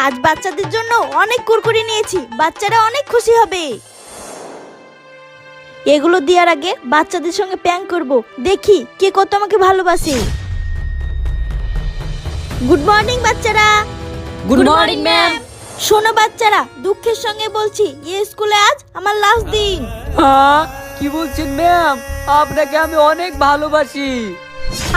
আজ বাচ্চাদের জন্য অনেক কুরকুরি নিয়েছি, বাচ্চারা অনেক খুশি হবে। এগুলো দেওয়ার আগে বাচ্চাদের সঙ্গে প্র্যাঙ্ক করব, দেখি কে কত আমাকে ভালোবাসে। গুড মর্নিং বাচ্চারা। Good morning ma'am. শোনো বাচ্চারা, দুঃখের সঙ্গে বলছি এই স্কুলে আজ আমার লাস্ট দিন। হ্যাঁ, কি বলছেন ম্যাম? আপনাকে আমি অনেক ভালোবাসি।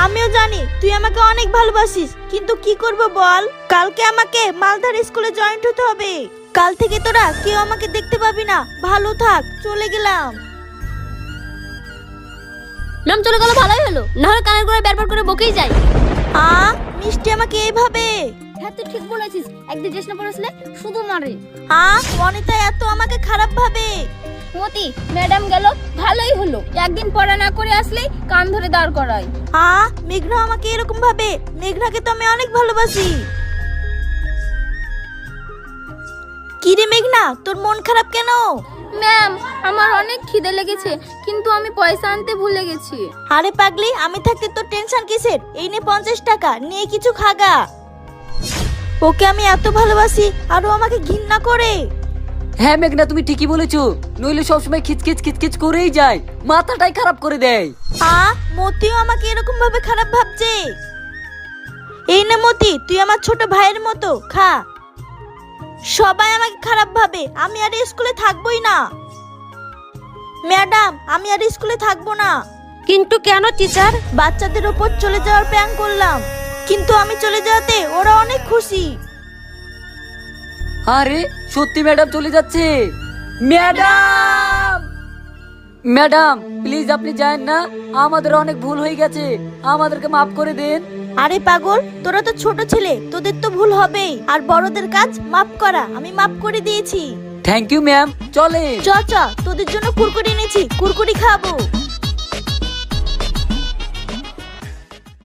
আমিও জানি তুই আমাকে অনেক ভালোবাসিস, কিন্তু কি করব বল, কালকে আমাকে মালদার স্কুলে জয়েন্ট হতে হবে। কাল থেকে তোরা কেউ আমাকে দেখতে পাবি না। ভালো থাক, চলে গেলাম। ম্যাম চলে গেল, ভালোই হলো, নাহলে কানের গোড়ায় ব্যারবার করে বকেই যায়। মিষ্টি আমাকে এইভাবে। হ্যাঁ তুই ঠিক বলেছিস, একদিন ড্রেস না পরেছিলে শুধু মারে। অনিতা এত আমাকে খারাপ ভাবে। মতি ম্যাডাম গেল, ভালোই হলো, একদিন পড়া না করে আসলেই কান ধরে দাঁড় করায়। মেঘনা আমাকে এরকম ভাবে। মেঘনাকে তো আমি অনেক ভালোবাসি। কি রে মেঘনা, তোর মন খারাপ কেন? ম্যাম আমার অনেক খিদে লেগেছে, কিন্তু আমি পয়সা আনতে ভুলে গেছি। আরে পাগলি, আমি থাকতে তোর টেনশন কিসের? এই নে 50 টাকা, নিয়ে কিছু খাগা। ওকে আমি এত ভালোবাসি আর ও আমাকে ঘৃণা করে। হ্যাঁ মেঘনা, তুমি ঠিকই বলেছো, নইলে সবসময় খিচখিচ খিচখিচ করেই যায়, মাথাটাই খারাপ করে দেয়। মতিও আমাকে এরকম ভাবে খারাপ ভাবছে। এই নে মতি, তুই আমার ছোট ভাইয়ের মতো, খা। সবাই আমাকে খারাপ ভাবে, আমি আর স্কুলে থাকবোই না। ম্যাডাম, আমি আর স্কুলে থাকবো না। কিন্তু কেন টিচার? বাচ্চাদের উপর চলে যাওয়ার প্ল্যান করলাম, কিন্তু আমি চলে যাওয়াতে ওরা অনেক খুশি। আরে সত্যি ম্যাডাম চলে যাচ্ছে। ম্যাডাম, ম্যাডাম প্লিজ আপনি যায়েন না, আমাদের অনেক ভুল হয়ে গেছে, আমাদেরকে মাফ করে দেন। আরে পাগল, তোরা তো ছোট ছেলে, তোদের তো ভুল হবেই, আর বড়দের কাজ মাফ করা, আমি মাফ করে দিয়েছি। থ্যাংক ইউ ম্যাম, চলে। চ চ, তোদের জন্য কুরকুরি এনেছি, কুরকুরি খাবো।